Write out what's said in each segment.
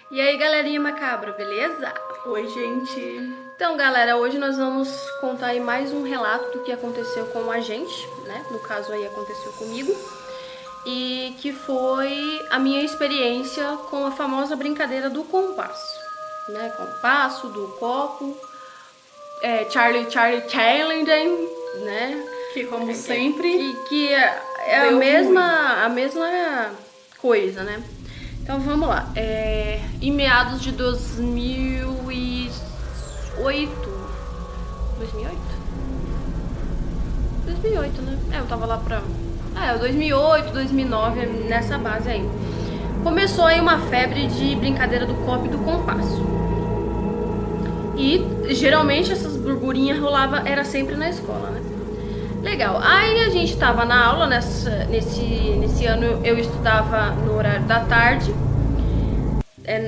E aí, galerinha macabra, beleza? Oi, gente. Então, galera, hoje nós vamos contar aí mais um relato do que aconteceu com a gente, né? No caso aí aconteceu comigo. E que foi a minha experiência com a famosa brincadeira do compasso, né? Compasso, do copo, Charlie Chaplin, né? Que como sempre Que é a mesma coisa, né? Então vamos lá. Em meados de 2008. 2008, né? Eu tava lá pra... 2008, 2009, nessa base aí. Começou aí uma febre de brincadeira do copo e do compasso. E geralmente essas burburinhas era sempre na escola, né? Legal. Aí a gente tava na aula, nesse ano eu estudava no horário da tarde.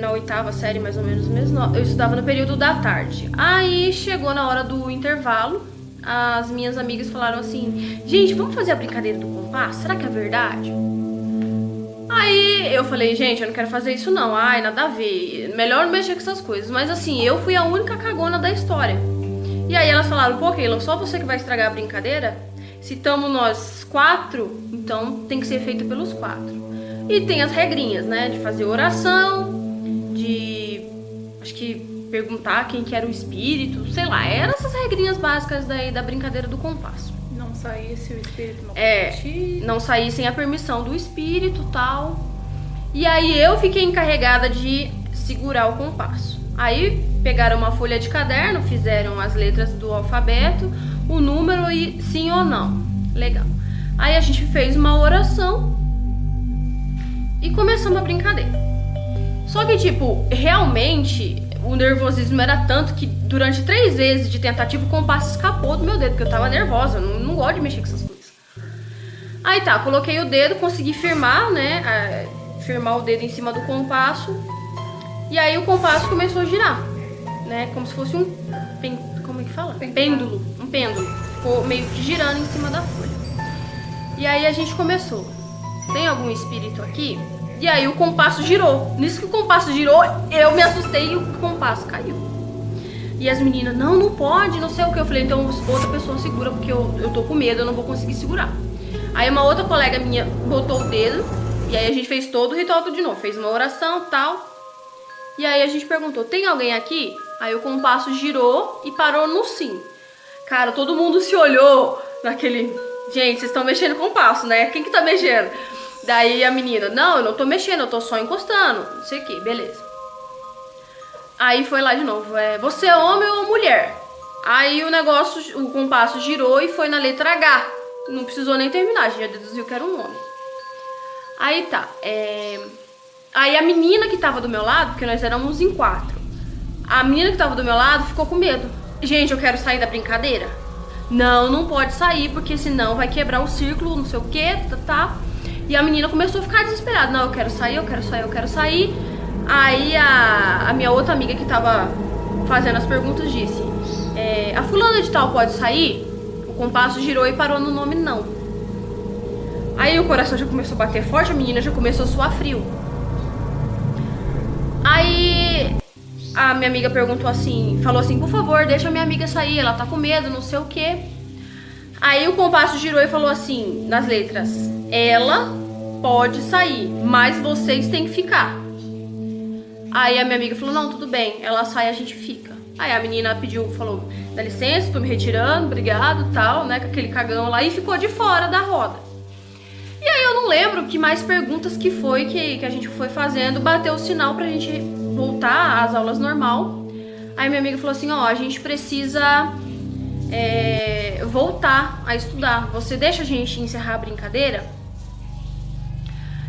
Na oitava série, mais ou menos mesmo. Eu estudava no período da tarde. Aí chegou na hora do intervalo. As minhas amigas falaram assim: gente, vamos fazer a brincadeira do compasso? Será que é verdade? Aí eu falei: gente, eu não quero fazer isso não. Ai, nada a ver. Melhor não mexer com essas coisas. Mas assim, eu fui a única cagona da história. E aí elas falaram: pô, Keila, só você que vai estragar a brincadeira? Se estamos nós 4, então tem que ser feito pelos 4. E tem as regrinhas, né? De fazer oração, acho que perguntar quem que era o espírito, sei lá. Eram essas regrinhas básicas daí da brincadeira do compasso. não saísse o espírito não Não sair sem a permissão do espírito e tal. E aí eu fiquei encarregada de segurar o compasso. Aí pegaram uma folha de caderno, fizeram as letras do alfabeto, o número e sim ou não. Legal. Aí a gente fez uma oração e começamos a brincadeira. Só que, tipo, realmente o nervosismo era tanto que durante 3 vezes de tentativa o compasso escapou do meu dedo, porque eu tava nervosa, eu não gosto de mexer com essas coisas. Aí tá, coloquei o dedo, consegui firmar, né? Firmar o dedo em cima do compasso. E aí o compasso começou a girar, né? Como se fosse como é que fala? Pêndulo. Um pêndulo. Ficou meio que girando em cima da folha. E aí a gente começou. Tem algum espírito aqui? E aí o compasso girou. Nisso que o compasso girou, eu me assustei e o compasso caiu. E as meninas: não pode, não sei o que. Eu falei: então outra pessoa segura, porque eu tô com medo, eu não vou conseguir segurar. Aí uma outra colega minha botou o dedo. E aí a gente fez todo o ritual tudo de novo. Fez uma oração e tal. E aí a gente perguntou: tem alguém aqui? Aí o compasso girou e parou no sim. Cara, todo mundo se olhou naquele... Gente, vocês estão mexendo com o compasso, né? Quem que tá mexendo? Daí a menina: não, eu não tô mexendo, eu tô só encostando. Não sei o que, beleza. Aí foi lá de novo: você é homem ou mulher? Aí o compasso girou e foi na letra H. Não precisou nem terminar, a gente já deduziu que era um homem. Aí tá, aí a menina que tava do meu lado, porque nós éramos em 4, a menina que tava do meu lado ficou com medo. Gente, eu quero sair da brincadeira? Não pode sair, porque senão vai quebrar o círculo, não sei o que, tá. E a menina começou a ficar desesperada: não, eu quero sair. Aí a minha outra amiga que tava fazendo as perguntas disse: a fulana de tal pode sair? O compasso girou e parou no nome não. Aí o coração já começou a bater forte, a menina já começou a suar frio. Aí a minha amiga falou assim: por favor, deixa a minha amiga sair, ela tá com medo, não sei o que. Aí o compasso girou e falou assim, nas letras: ela pode sair, mas vocês têm que ficar. Aí a minha amiga falou: não, tudo bem, ela sai, a gente fica. Aí a menina falou: dá licença, tô me retirando, obrigado, tal, né, com aquele cagão lá, e ficou de fora da roda. E aí eu não lembro que mais perguntas que foi que a gente foi fazendo, bateu o sinal pra gente voltar às aulas normal. Aí minha amiga falou assim: a gente precisa voltar a estudar, você deixa a gente encerrar a brincadeira?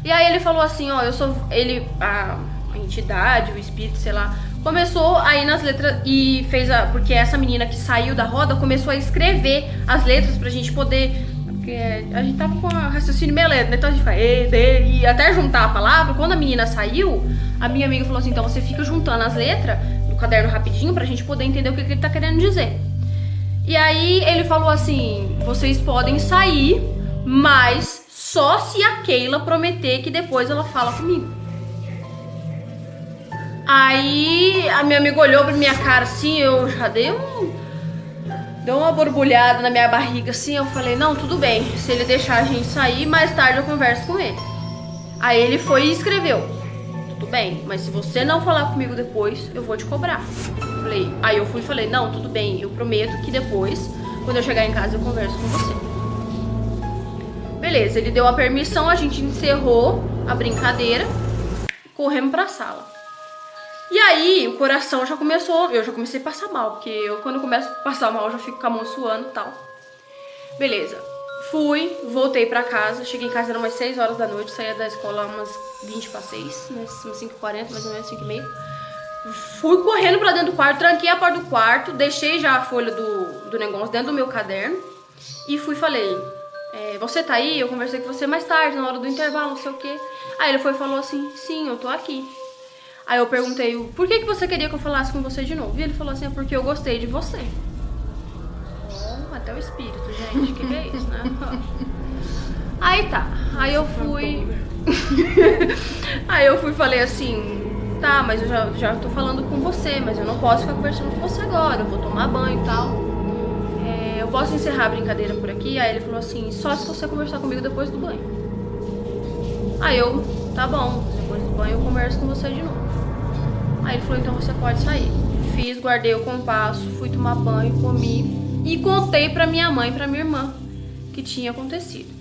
E aí ele falou assim: a entidade, o espírito, sei lá, começou aí nas letras e porque essa menina que saiu da roda começou a escrever as letras pra gente poder... Porque a gente tava com a raciocínio meio lento, né? Então a gente faz e até juntar a palavra. Quando a menina saiu, a minha amiga falou assim: então você fica juntando as letras no caderno rapidinho pra gente poder entender o que ele tá querendo dizer. E aí ele falou assim: vocês podem sair, mas só se a Keila prometer que depois ela fala comigo. Aí a minha amiga olhou pra minha cara assim, eu já deu uma borbulhada na minha barriga assim, eu falei, não, tudo bem, se ele deixar a gente sair, mais tarde eu converso com ele. Aí ele foi e escreveu, tudo bem, mas se você não falar comigo depois, eu vou te cobrar. Aí eu fui e falei, não, tudo bem, eu prometo que depois, quando eu chegar em casa, eu converso com você. Beleza, ele deu a permissão, a gente encerrou a brincadeira, corremos pra sala. E aí, o coração já começou, eu já comecei a passar mal, porque quando eu começo a passar mal, eu já fico com a mão suando e tal. Beleza, voltei pra casa, cheguei em casa, eram umas 6 horas da noite, saía da escola umas 20 para 6, né, umas 5h40, mais ou menos, 5h30. Fui correndo pra dentro do quarto, tranquei a porta do quarto, deixei já a folha do negócio dentro do meu caderno e fui e falei, você tá aí? Eu conversei com você mais tarde, na hora do intervalo, não sei o quê. Aí ele foi e falou assim, sim, eu tô aqui. Aí eu perguntei, por que você queria que eu falasse com você de novo? E ele falou assim, é porque eu gostei de você. Até o espírito, gente, que é isso, né? Aí tá, aí eu fui... Aí eu fui e falei assim, tá, mas eu já tô falando com você, mas eu não posso ficar conversando com você agora, eu vou tomar banho e tal. Eu posso encerrar a brincadeira por aqui? Aí ele falou assim, só se você conversar comigo depois do banho. Aí eu, tá bom, depois do banho eu converso com você de novo. Aí ele falou, então você pode sair. Guardei o compasso, fui tomar banho, comi e contei pra minha mãe e pra minha irmã que tinha acontecido.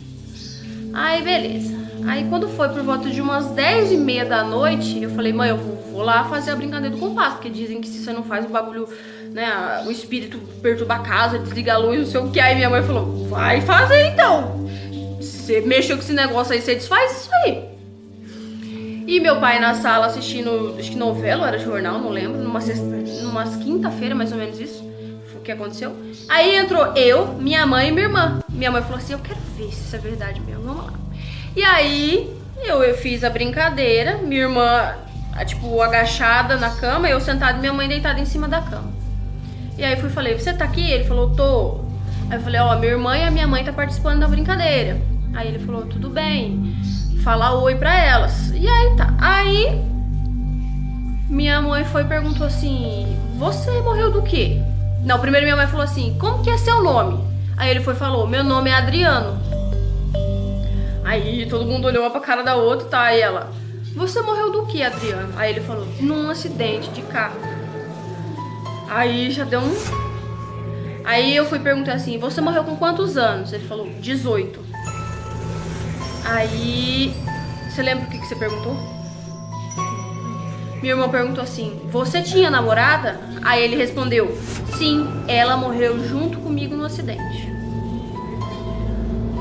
Aí beleza. Aí quando foi por volta de umas 10h30 da noite, eu falei, mãe, eu vou lá fazer a brincadeira do compasso, porque dizem que se você não faz o bagulho, né, o espírito perturba a casa, desliga a luz, não sei o que. Aí minha mãe falou, vai fazer então. Se você mexeu com esse negócio aí, você desfaz isso aí. E meu pai na sala assistindo, acho que novela, era jornal, não lembro, numa quinta-feira, mais ou menos isso, foi o que aconteceu. Aí entrou eu, minha mãe e minha irmã. Minha mãe falou assim, eu quero ver se isso é verdade mesmo, vamos lá. E aí eu fiz a brincadeira, minha irmã, tipo, agachada na cama, eu sentada e minha mãe deitada em cima da cama. E aí falei, você tá aqui? Ele falou, tô. Aí eu falei, minha irmã e a minha mãe tá participando da brincadeira. Aí ele falou, tudo bem. Falar oi pra elas. E aí tá. Aí minha mãe foi e perguntou assim, você morreu do quê? Não, primeiro minha mãe falou assim, como que é seu nome? Aí ele foi e falou, meu nome é Adriano. Aí todo mundo olhou uma pra cara da outra, tá? Aí ela, você morreu do quê, Adriano? Aí ele falou, num acidente de carro. Aí já deu um... Aí eu fui perguntar assim, você morreu com quantos anos? Ele falou, 18. Aí, você lembra o que você perguntou? Minha irmã perguntou assim, você tinha namorada? Aí ele respondeu, sim, ela morreu junto comigo no acidente.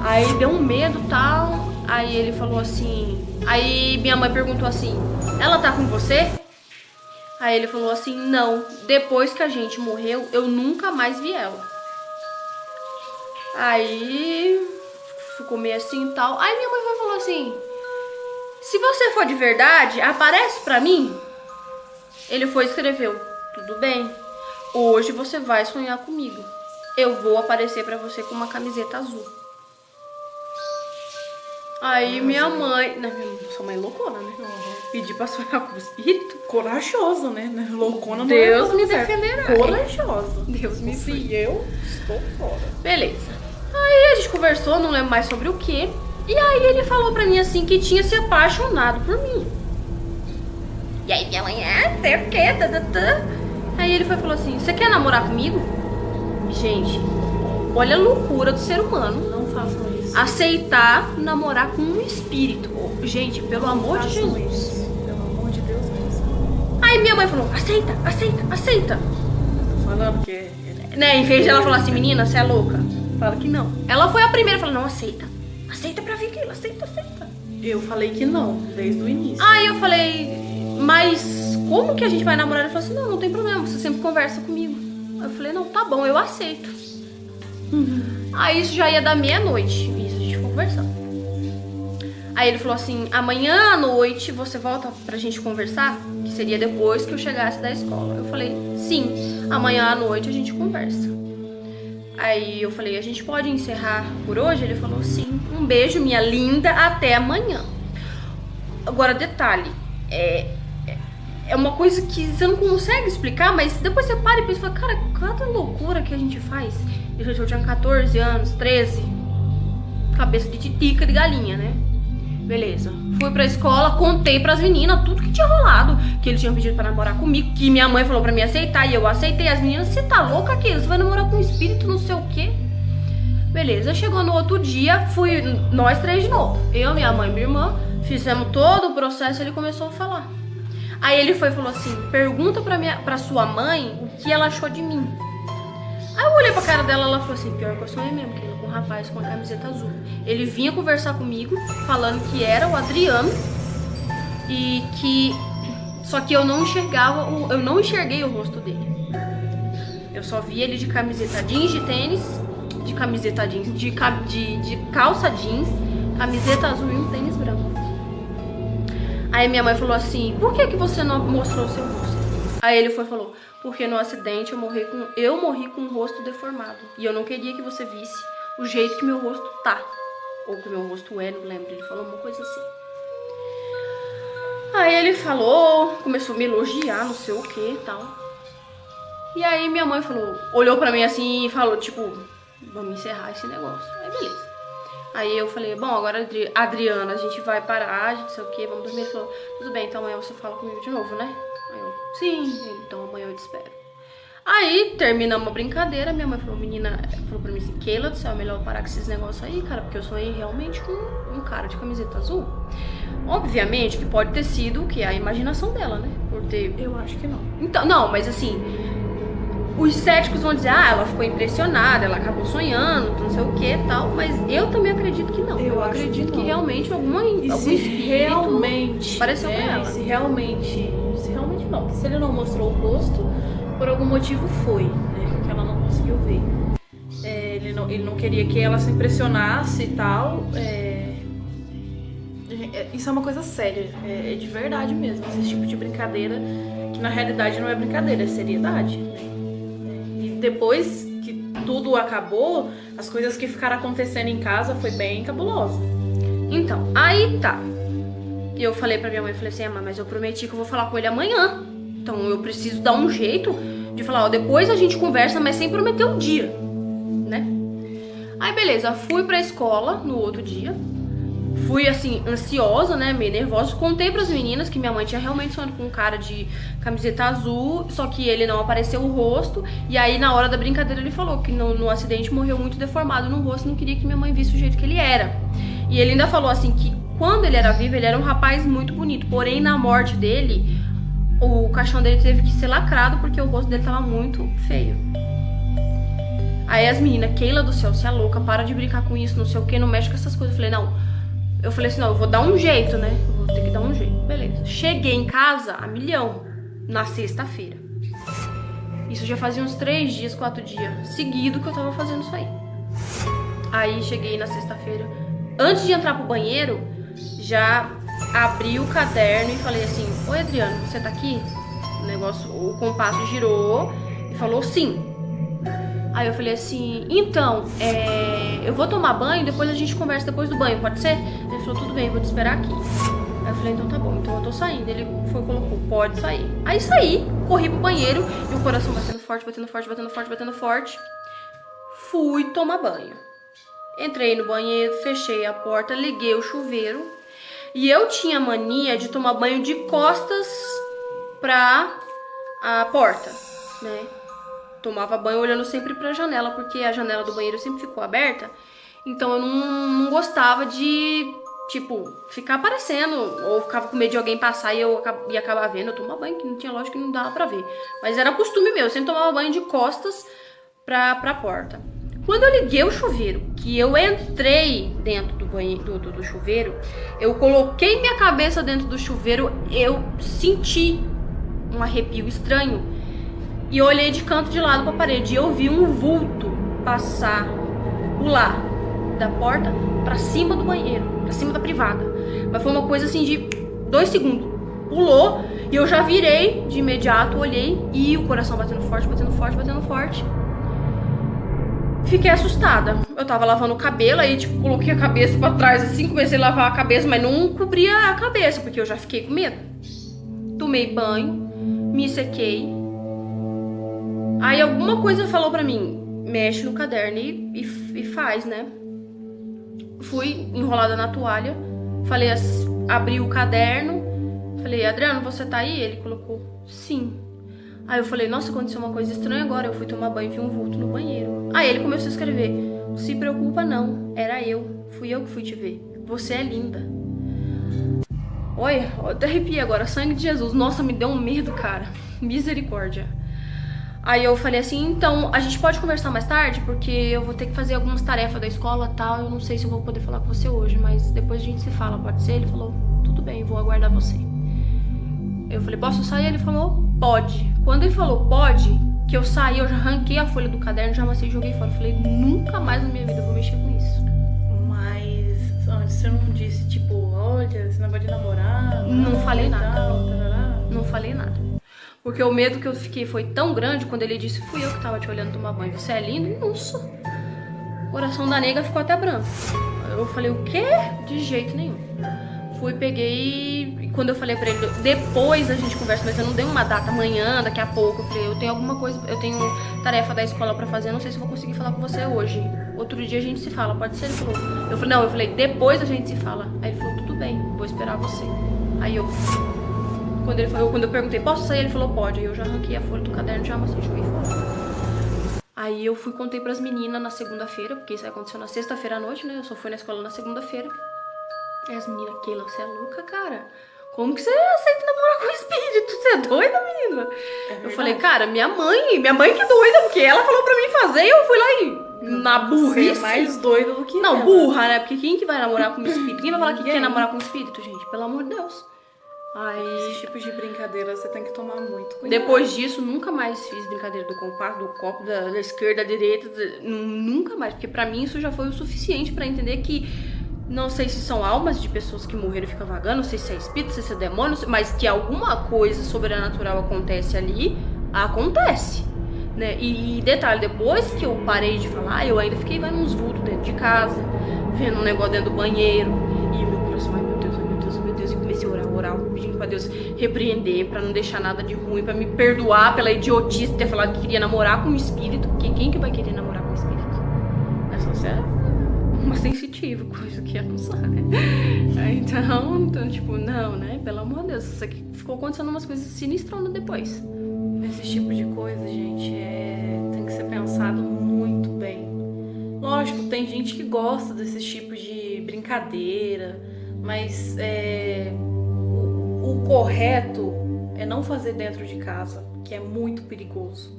Aí deu um medo e tal, aí ele falou assim, aí minha mãe perguntou assim, ela tá com você? Aí ele falou assim, não, depois que a gente morreu, eu nunca mais vi ela. Aí... ficou meio assim e tal. Aí minha mãe falou assim, se você for de verdade, aparece pra mim. Ele foi e escreveu, tudo bem, hoje você vai sonhar comigo. Eu vou aparecer pra você com uma camiseta azul. Aí minha mãe... Sua mãe é loucona, né? Pedi pra sonhar com o espírito. Corajosa, né? Loucona não Deus é me defenderá. Corajosa. Deus me Se livre. eu estou fora. Beleza. Aí a gente conversou, não lembro mais sobre o que. E aí ele falou pra mim assim que tinha se apaixonado por mim. E aí minha mãe, sei o quê, Aí ele foi e falou assim, você quer namorar comigo? Gente, olha a loucura do ser humano. Não façam isso. Aceitar namorar com um espírito. Gente, pelo amor de Jesus. Isso. Pelo amor de Deus mesmo. Aí minha mãe falou, aceita, aceita, aceita. Tô falando que... Né, em vez de ela falar assim, menina, você é louca. Fala que não. Ela foi a primeira, falou, não, aceita. Aceita pra vir aquilo, aceita, aceita. Eu falei que não, desde o início. Aí eu falei, mas como que a gente vai namorar? Ele falou assim, não tem problema, você sempre conversa comigo. Aí eu falei, não, tá bom, eu aceito. Aí isso já ia dar meia-noite, isso a gente ficou conversando. Aí ele falou assim, amanhã à noite você volta pra gente conversar? Que seria depois que eu chegasse da escola. Eu falei, sim, amanhã à noite a gente conversa. Aí eu falei, a gente pode encerrar por hoje? Ele falou, sim. Um beijo, minha linda, até amanhã. Agora, detalhe, é uma coisa que você não consegue explicar, mas depois você para e pensa, fala, cara, cada loucura que a gente faz. Eu tinha 14 anos, 13, cabeça de titica de galinha, né? Beleza. Fui pra escola, contei pras meninas tudo que tinha rolado, que ele tinha pedido pra namorar comigo, que minha mãe falou pra mim aceitar e eu aceitei. As meninas, você tá louca aqui? Você vai namorar com um espírito, não sei o quê? Beleza, chegou no outro dia, fui nós três de novo. Eu, minha mãe e minha irmã, fizemos todo o processo e ele começou a falar. Aí ele foi e falou assim, pergunta pra sua mãe o que ela achou de mim. Aí eu olhei pra cara dela, ela falou assim, pior que eu sonhei mesmo, que ele com um rapaz com a camiseta azul. Ele vinha conversar comigo, falando que era o Adriano, e que... Só que eu não enxerguei o rosto dele. Eu só vi ele de camiseta jeans de tênis, de camiseta jeans, de calça jeans, camiseta azul e um tênis branco. Aí minha mãe falou assim, por que você não mostrou o seu rosto? Aí ele falou, porque no acidente eu morri com o rosto deformado. E eu não queria que você visse o jeito que meu rosto tá. Ou que meu rosto é, não lembro. Ele falou uma coisa assim. Aí ele falou, começou a me elogiar, não sei o que e tal. E aí minha mãe olhou pra mim assim e falou, tipo, vamos encerrar esse negócio. Aí beleza. Aí eu falei, bom, agora Adriana, a gente vai parar, a gente sei o que, vamos dormir. Ele falou, tudo bem, então amanhã você fala comigo de novo, né? Aí eu, sim, então amanhã eu te espero. Aí terminamos a brincadeira, minha mãe falou, menina, falou pra mim assim, Keila do céu, é melhor parar com esses negócios aí, cara, porque eu sonhei realmente com um cara de camiseta azul. Obviamente que pode ter sido o que? A imaginação dela, né? Por ter... Eu acho que não. Então, não, mas assim, os céticos vão dizer, ela ficou impressionada, ela acabou sonhando, não sei o que e tal, mas eu também acredito que não. Eu acredito que realmente algum espírito realmente apareceu pra ela. Se realmente não, porque se ele não mostrou o rosto, por algum motivo foi, né, que ela não conseguiu ver. Ele não queria que ela se impressionasse e tal. Isso é uma coisa séria, é de verdade mesmo, esse tipo de brincadeira, que na realidade não é brincadeira, é seriedade, né? E depois que tudo acabou, as coisas que ficaram acontecendo em casa foi bem cabuloso. Então, aí tá. Eu falei pra minha mãe, falei assim, mãe, mas eu prometi que eu vou falar com ele amanhã. Então eu preciso dar um jeito de falar, ó, depois a gente conversa, mas sem prometer um dia, né? Aí beleza, fui pra escola no outro dia. Fui assim, ansiosa, né, meio nervosa. Contei pras meninas que minha mãe tinha realmente sonhado com um cara de camiseta azul, só que ele não apareceu o rosto. E aí na hora da brincadeira ele falou que no acidente morreu muito deformado no rosto, não queria que minha mãe visse o jeito que ele era. E ele ainda falou assim que quando ele era vivo ele era um rapaz muito bonito, porém na morte dele o caixão dele teve que ser lacrado porque o rosto dele tava muito feio. Aí as meninas, Keila do céu, você é louca, para de brincar com isso, não sei o que, não mexe com essas coisas. Eu falei, não. Eu falei assim, não, eu vou dar um jeito, né? Eu vou ter que dar um jeito. Beleza. Cheguei em casa a milhão, na sexta-feira. Isso já fazia uns 3 dias, 4 dias seguido que eu tava fazendo isso aí. Aí cheguei na sexta-feira. Antes de entrar pro banheiro, já abri o caderno e falei assim, oi Adriano, você tá aqui? O compasso girou e falou sim. Aí eu falei assim, então, eu vou tomar banho, depois a gente conversa depois do banho, pode ser? Ele falou, tudo bem, vou te esperar aqui. Aí eu falei, então tá bom, então eu tô saindo. Ele foi e colocou, pode sair. Aí saí, corri pro banheiro e o coração batendo forte, batendo forte, batendo forte, batendo forte. Fui tomar banho. Entrei no banheiro, fechei a porta, liguei o chuveiro. E eu tinha mania de tomar banho de costas pra a porta, né? Tomava banho olhando sempre pra janela, porque a janela do banheiro sempre ficou aberta. Então eu não gostava de, tipo, ficar aparecendo. Ou ficava com medo de alguém passar e eu ia acabar vendo. Eu tomava banho, que não tinha lógica que não dava pra ver. Mas era costume meu, eu sempre tomava banho de costas pra porta. Quando eu liguei o chuveiro, que eu entrei dentro do banheiro, do chuveiro, eu coloquei minha cabeça dentro do chuveiro, eu senti um arrepio estranho. E eu olhei de canto de lado pra parede e eu vi um vulto pular da porta pra cima do banheiro, pra cima da privada. Mas foi uma coisa assim de 2 segundos. Pulou e eu já virei de imediato, olhei e o coração batendo forte, batendo forte, batendo forte. Fiquei assustada. Eu tava lavando o cabelo, aí tipo, coloquei a cabeça pra trás assim, comecei a lavar a cabeça, mas não cobria a cabeça, porque eu já fiquei com medo. tomei banho, me sequei. Aí alguma coisa falou pra mim, mexe no caderno e faz, né? Fui enrolada na toalha, falei, abri o caderno, falei, Adriano, você tá aí? Ele colocou, sim. Aí eu falei, nossa, aconteceu uma coisa estranha agora, eu fui tomar banho e vi um vulto no banheiro. Aí ele começou a escrever, não se preocupa não, era eu, fui eu que fui te ver, você é linda. Olha, eu até arrepiei agora, sangue de Jesus, nossa, me deu um medo, cara, misericórdia. Aí eu falei assim, então, a gente pode conversar mais tarde? Porque eu vou ter que fazer algumas tarefas da escola e tal, eu não sei se eu vou poder falar com você hoje, mas depois a gente se fala, pode ser? Ele falou, tudo bem, vou aguardar você. Eu falei, posso sair? Ele falou, pode. Quando ele falou pode, que eu saí, eu já arranquei a folha do caderno, já amassei e joguei fora. Eu falei, nunca mais na minha vida eu vou mexer com isso. Mas antes você não disse, tipo, olha, esse negócio de namorar? Não falei nada. Tarará. Não falei nada. Porque o medo que eu fiquei foi tão grande quando ele disse, fui eu que tava te olhando tomar banho, você é lindo? Nossa, o coração da nega ficou até branco. Eu falei, o quê? De jeito nenhum. Fui, peguei, e quando eu falei pra ele, depois a gente conversa, mas eu não dei uma data, amanhã, daqui a pouco. Eu falei, eu tenho alguma coisa, eu tenho tarefa da escola pra fazer, eu não sei se eu vou conseguir falar com você hoje. Outro dia a gente se fala, pode ser? Ele falou, eu falei, não, eu falei, depois a gente se fala. Aí ele falou, tudo bem, vou esperar você. Aí eu... Quando eu perguntei, posso sair? Ele falou, pode. Aí eu já arranquei a folha do caderno, já amassei e joguei fora. Aí eu fui, contei pras meninas na segunda-feira, porque isso aconteceu na sexta-feira à noite, né? Eu só fui na escola na segunda-feira. Aí as meninas, Keila, você é louca, cara? Como que você aceita namorar com espírito? Você é doida, menina? Eu falei, cara, minha mãe que é doida, porque ela falou pra mim fazer e eu fui lá e na burrice. Você é mais doida do que não, ela. Burra, né? Porque quem que vai namorar com espírito? Quem vai falar que quer namorar com espírito, gente? Pelo amor de Deus. Aí, esse tipo de brincadeira você tem que tomar muito cuidado. Depois disso, nunca mais fiz brincadeira do compasso, do copo, da esquerda, da direita, nunca mais. Porque pra mim isso já foi o suficiente pra entender que, não sei se são almas de pessoas que morreram e ficam vagando, não sei se é espírito, se é demônio, mas que alguma coisa sobrenatural acontece ali, acontece. Né? E detalhe, depois que eu parei de falar, eu ainda fiquei vendo uns vultos dentro de casa, vendo um negócio dentro do banheiro, e meu coração, ai meu Deus, e comecei a orar, pedindo pra Deus repreender, pra não deixar nada de ruim, pra me perdoar pela idiotice de ter falado que queria namorar com um espírito, porque quem que vai querer namorar com um espírito? É só ser uma sensitiva, coisa que eu não sabe. Então, tipo, não, né? Pelo amor de Deus, isso aqui ficou acontecendo umas coisas sinistronas depois. Esse tipo de coisa, gente, tem que ser pensado muito bem. Lógico, tem gente que gosta desses tipos de brincadeira, mas o correto é não fazer dentro de casa, que é muito perigoso.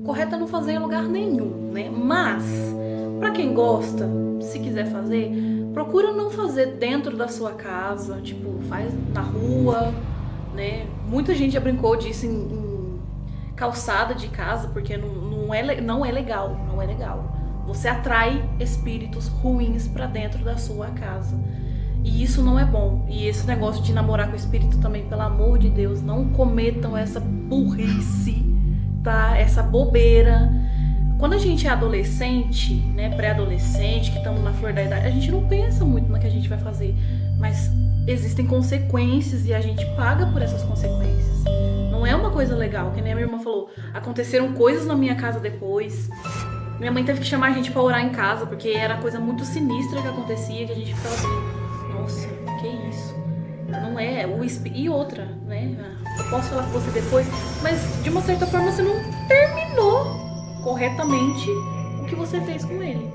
O correto é não fazer em lugar nenhum, né? Mas, pra quem gosta, se quiser fazer, procura não fazer dentro da sua casa, tipo, faz na rua, né? Muita gente já brincou disso em calçada de casa, porque não é legal. Você atrai espíritos ruins pra dentro da sua casa. E isso não é bom. E esse negócio de namorar com espírito também, pelo amor de Deus, não cometam essa burrice, tá? Essa bobeira. Quando a gente é adolescente, né, pré-adolescente, que estamos na flor da idade, a gente não pensa muito no que a gente vai fazer. Mas existem consequências e a gente paga por essas consequências. Não é uma coisa legal, que nem a minha irmã falou. Aconteceram coisas na minha casa depois. Minha mãe teve que chamar a gente pra orar em casa, porque era coisa muito sinistra que acontecia, que a gente ficava assim, nossa, que isso? Não é, e outra, né? Eu posso falar com você depois, mas de uma certa forma você não terminou corretamente o que você fez com ele.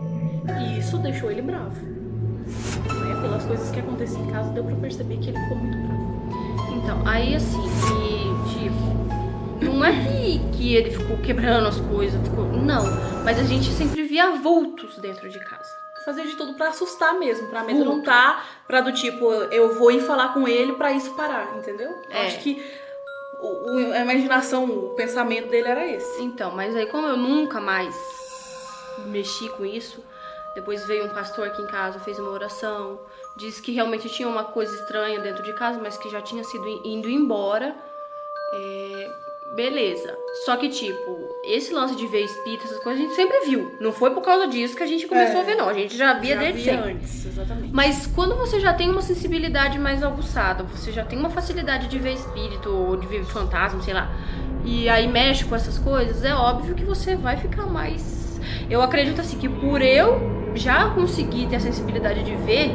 E isso deixou ele bravo. Né? Pelas coisas que aconteciam em casa, deu pra perceber que ele ficou muito bravo. Então, aí assim, tipo, não é que ele ficou quebrando as coisas, não, mas a gente sempre via vultos dentro de casa. Fazer de tudo pra assustar mesmo, pra amedrontar, pra do tipo, eu vou ir falar com ele pra isso parar, entendeu? Acho que a imaginação, o pensamento dele era esse. Então, mas aí como eu nunca mais mexi com isso, depois veio um pastor aqui em casa, fez uma oração, disse que realmente tinha uma coisa estranha dentro de casa, mas que já tinha sido indo embora. beleza. Só que, tipo, esse lance de ver espírito, essas coisas, a gente sempre viu. Não foi por causa disso que a gente começou a ver, não. A gente já via desde sempre. Antes, exatamente. Mas quando você já tem uma sensibilidade mais aguçada, você já tem uma facilidade de ver espírito, ou de ver fantasma, sei lá, e aí mexe com essas coisas, é óbvio que você vai ficar mais... Eu acredito, assim, que por eu já conseguir ter a sensibilidade de ver,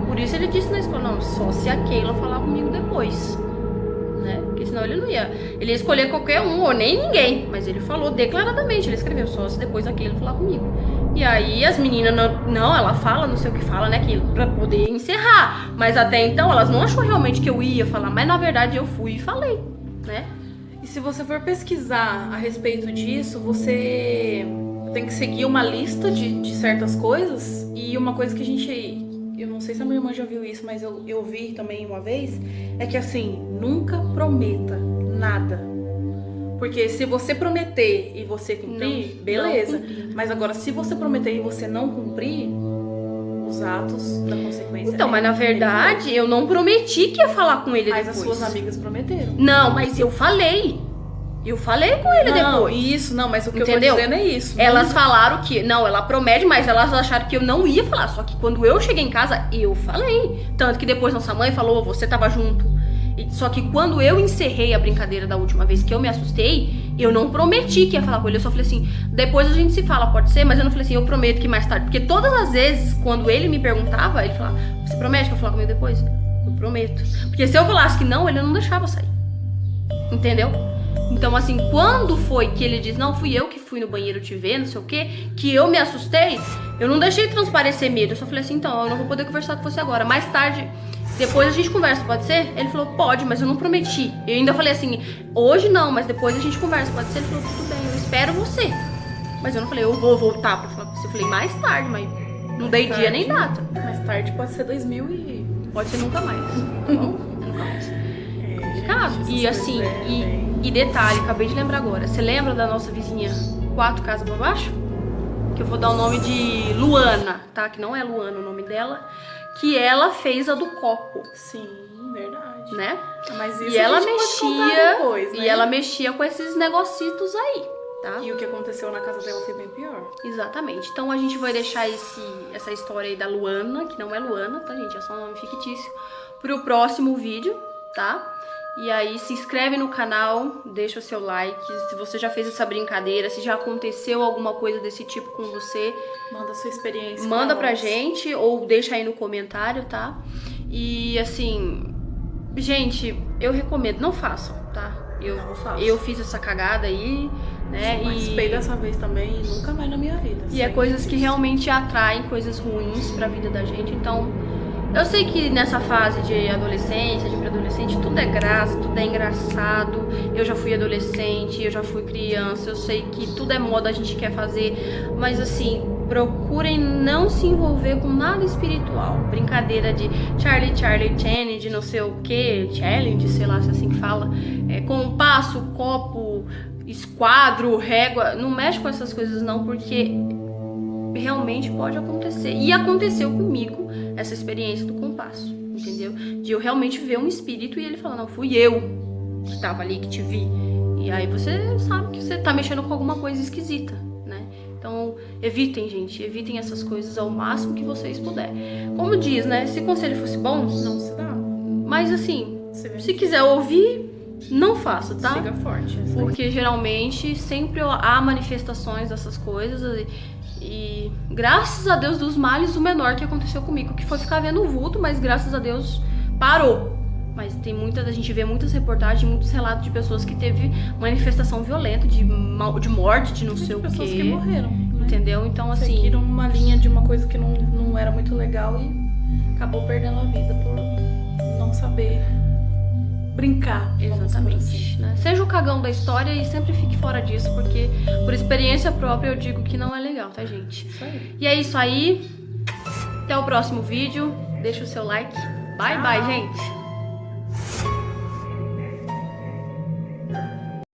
por isso ele disse na escola, não, só se a Keila falar comigo depois. Né? Porque senão ele não ia. Ele ia escolher qualquer um, ou nem ninguém. Mas ele falou declaradamente, ele escreveu só se depois aquele falar comigo. E aí as meninas, não, ela fala, não sei o que fala, né? Que pra poder encerrar. Mas até então elas não achou realmente que eu ia falar. Mas na verdade eu fui e falei, né? E se você for pesquisar a respeito disso, você tem que seguir uma lista de certas coisas. E uma coisa que a gente... Eu não sei se a minha irmã já viu isso, mas eu vi também uma vez. É que assim, nunca prometa nada. Porque se você prometer e você cumprir, Não, beleza. não cumprir. Mas agora, se você prometer e você não cumprir, os atos da consequência... Então, mas na verdade eu não prometi que ia falar com ele Mas depois. as suas amigas prometeram. Não, mas eu falei. Eu falei com ele depois. Isso, não, mas o que Entendeu? eu tô dizendo é isso. Elas falaram que... Não, ela promete, mas elas acharam que eu não ia falar. Só que quando eu cheguei em casa, eu falei. Tanto que depois nossa mãe falou, você tava junto. Só que quando eu encerrei a brincadeira da última vez que eu me assustei, eu não prometi que ia falar com ele. Eu só falei assim, depois a gente se fala, pode ser? Mas eu não falei assim, eu prometo que mais tarde. Porque todas as vezes, quando ele me perguntava, ele falava, você promete que vai falar comigo depois? Eu prometo. Porque se eu falasse que não, ele não deixava eu sair. Entendeu? Então, assim, quando foi que ele disse, não, fui eu que fui no banheiro te ver, não sei o quê, que eu me assustei, eu não deixei transparecer medo. Eu só falei assim, então, eu não vou poder conversar com você agora. Mais tarde, depois a gente conversa, pode ser? Ele falou, pode, mas eu não prometi. Eu ainda falei assim, hoje não, mas depois a gente conversa, pode ser? Ele falou, tudo bem, eu espero você. Mas eu não falei, eu vou voltar pra falar com você. Eu falei, mais tarde, mas não dei dia nem data. Mais tarde pode ser 2000 e... Pode ser nunca mais. Nunca mais. E assim, e detalhe, acabei de lembrar agora. Você lembra da nossa vizinha 4 casas pra baixo? Que eu vou dar o nome de Luana, tá? Que não é Luana o nome dela. Que ela fez a do copo. Sim, verdade. Né? Mas isso E ela a gente pode contar mexia. depois, né? E ela mexia com esses negocitos aí, tá? E o que aconteceu na casa dela foi bem pior. Exatamente. Então a gente vai deixar essa história aí da Luana, que não é Luana, tá, gente? É só um nome fictício, pro próximo vídeo, tá? E aí se inscreve no canal, deixa o seu like, se você já fez essa brincadeira, se já aconteceu alguma coisa desse tipo com você, Manda sua experiência. manda pra gente ou deixa aí no comentário, tá? E assim, gente, eu recomendo, não façam, tá? Eu fiz essa cagada aí, né? Participei dessa vez também e nunca mais na minha vida. E é coisas que realmente atraem coisas ruins pra vida da gente, então... Eu sei que nessa fase de adolescência, de pré-adolescente, tudo é graça, tudo é engraçado. Eu já fui adolescente, eu já fui criança, eu sei que tudo é moda, a gente quer fazer. Mas assim, procurem não se envolver com nada espiritual. Brincadeira de Charlie Challenge, não sei o que, challenge, sei lá se é assim que fala. Compasso, copo, esquadro, régua. Não mexe com essas coisas não, porque... realmente pode acontecer. E aconteceu comigo essa experiência do compasso, entendeu? De eu realmente ver um espírito e ele falar, não, fui eu que tava ali, que te vi. E aí você sabe que você tá mexendo com alguma coisa esquisita, né? Então, evitem, gente, evitem essas coisas ao máximo que vocês puderem. Como diz, né? Se o conselho fosse bom, Não se dá. mas assim, se quiser ouvir, não faça, tá? Siga forte. Porque geralmente sempre há manifestações dessas coisas e graças a Deus dos males o menor que aconteceu comigo, que foi ficar vendo o vulto, mas graças a Deus parou. Mas a gente vê muitas reportagens, muitos relatos de pessoas que teve manifestação violenta, de morte, de não sei o quê. Pessoas que morreram, né? Entendeu? Então assim... Seguiram uma linha de uma coisa que não era muito legal e acabou perdendo a vida por não saber brincar. Exatamente, né? Seja o cagão da história e sempre fique fora disso, porque por experiência própria eu digo que não é legal, tá, gente? Isso aí. E é isso aí. Até o próximo vídeo. Deixa o seu like. Bye, bye, gente.